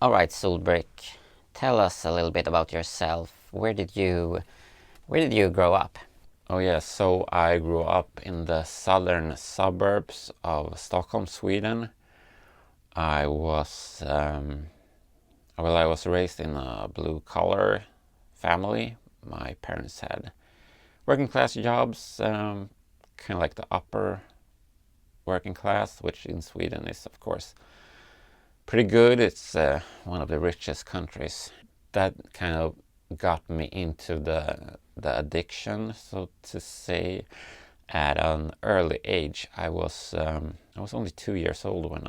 All right, Solbrick, tell us a little bit about yourself. Where did you grow up? Oh yeah, so I grew up in the southern suburbs of Stockholm, Sweden. I was I was raised in a blue collar family. My parents had working class jobs, kind of like the upper working class, which in Sweden is of course pretty good. It's one of the richest countries. That kind of got me into the addiction, so to say, at an early age. I was only 2 years old when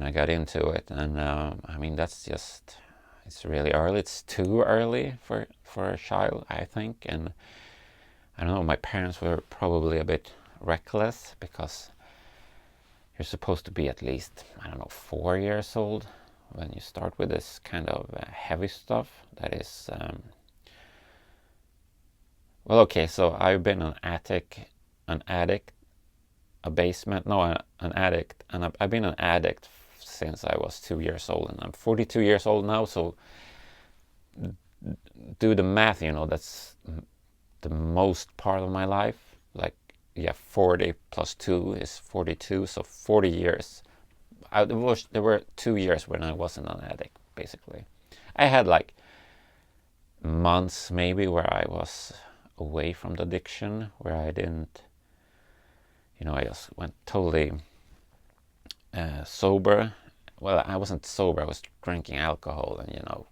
I got into it, and I mean it's really early. It's too early for a child, I think, and I don't know. My parents were probably a bit reckless because you're supposed to be at least, I don't know, 4 years old when you start with this kind of heavy stuff. That is, well, okay. So I've been an addict, a basement, no, an addict, and I've been an addict since I was 2 years old, and I'm 42 years old now. So do the math. That's the most part of my life. Like, yeah, 40 plus 2 is 42, so 40 years. There were 2 years when I wasn't an addict, basically. I had like months maybe where I was away from the addiction, where I didn't, I just went totally sober. Well, I wasn't sober, I was drinking alcohol and,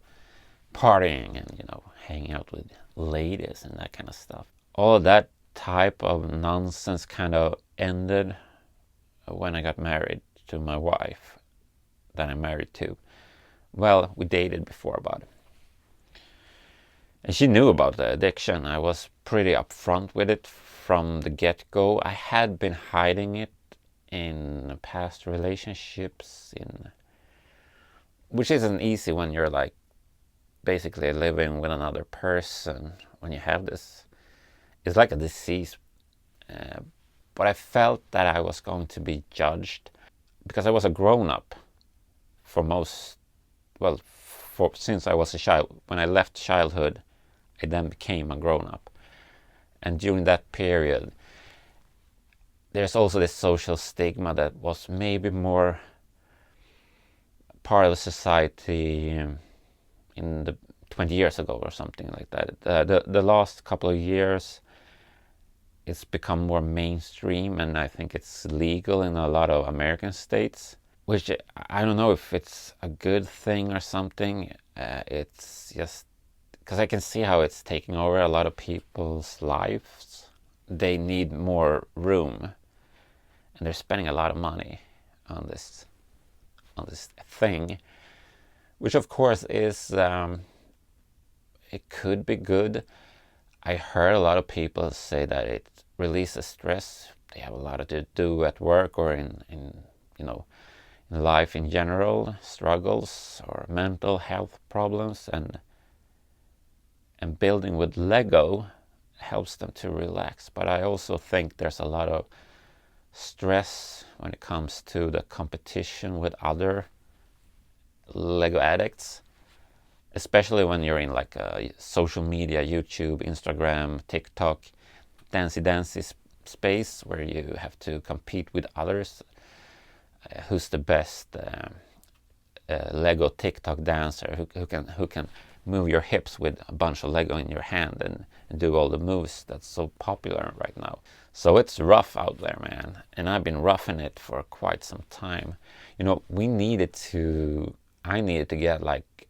partying and, hanging out with ladies and that kind of stuff. All of that type of nonsense kind of ended when I got married to my wife that I'm married to. Well, we dated before about it. And she knew about the addiction. I was pretty upfront with it from the get-go. I had been hiding it in past relationships, which isn't easy when you're like basically living with another person. When you have this, it's like a disease. But I felt that I was going to be judged because I was a grown-up for most, well, since I was a child. When I left childhood, I then became a grown-up. And during that period, there's also this social stigma that was maybe more part of society in the 20 years ago or something like that. The last couple of years, it's become more mainstream, and I think it's legal in a lot of American states, which I don't know if it's a good thing or something. It's just because I can see how it's taking over a lot of people's lives. They need more room, and they're spending a lot of money on this thing, which of course is it could be good. I heard a lot of people say that it releases stress. They have a lot to do at work or in life in general, struggles or mental health problems, and building with Lego helps them to relax. But I also think there's a lot of stress when it comes to the competition with other Lego addicts, especially when you're in like a social media, YouTube, Instagram, TikTok, dancey space where you have to compete with others. Who's the best Lego TikTok dancer who can move your hips with a bunch of Lego in your hand and do all the moves that's so popular right now. So it's rough out there, man, and I've been roughing it for quite some time. I needed to get like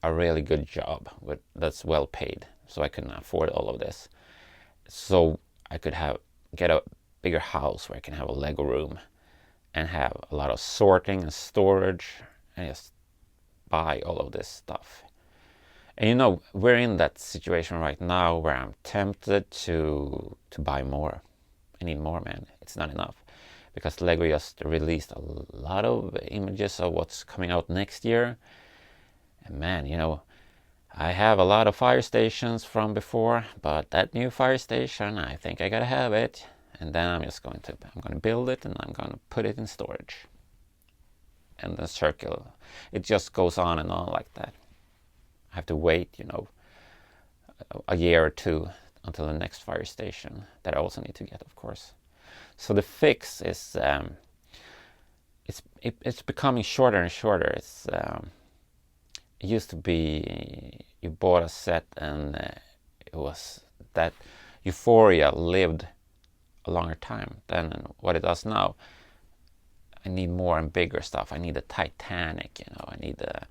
a really good job that's well paid, so I can afford all of this. So I could get a bigger house where I can have a Lego room and have a lot of sorting and storage and just buy all of this stuff. And we're in that situation right now where I'm tempted to buy more. I need more, man. It's not enough. Because Lego just released a lot of images of what's coming out next year. And man, I have a lot of fire stations from before, but that new fire station, I think I gotta have it. And then I'm going to build it and I'm going to put it in storage. and the circle. It just goes on and on like that. I have to wait, a year or two until the next fire station that I also need to get, of course. So the fix is it's becoming shorter and shorter. It used to be you bought a set and it was that euphoria lived a longer time than what it does now. I need more and bigger stuff. I need a Titanic, I need a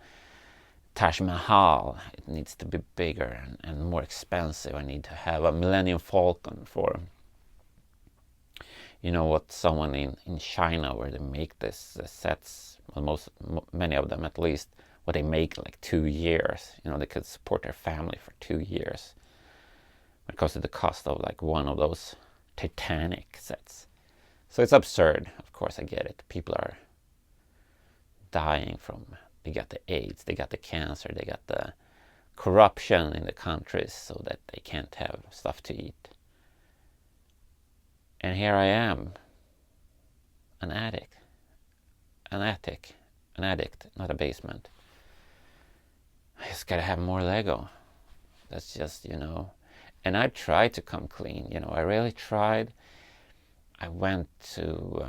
Taj Mahal. It needs to be bigger and more expensive. I need to have a Millennium Falcon for, what someone in China, where they make this sets, well, many of them at least, what they make like 2 years. They could support their family for 2 years. When it comes to the cost of like one of those Titanic sets. So it's absurd. Of course, I get it. People are dying from, they got the AIDS, they got the cancer, they got the corruption in the countries so that they can't have stuff to eat. And here I am, an addict, not a basement. I just gotta have more Lego. That's just, and I tried to come clean, I really tried. I went to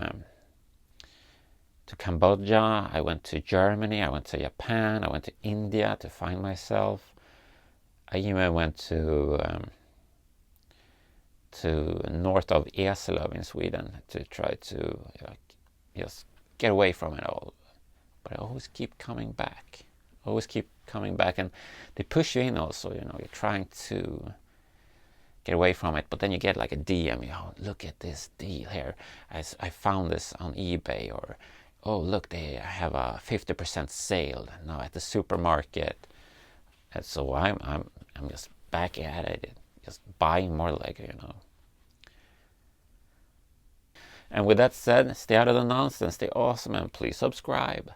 Cambodia, I went to Germany, I went to Japan, I went to India to find myself. I even went to north of Eslöv in Sweden to try to just get away from it all. But I always keep coming back. And they push you in also, you're trying to get away from it, but then you get like a DM, look at this deal here. I found this on eBay, or oh look, they have a 50% sale now at the supermarket. And so I'm just back at it, just buying more Lego, And with that said, stay out of the nonsense, stay awesome, and please subscribe.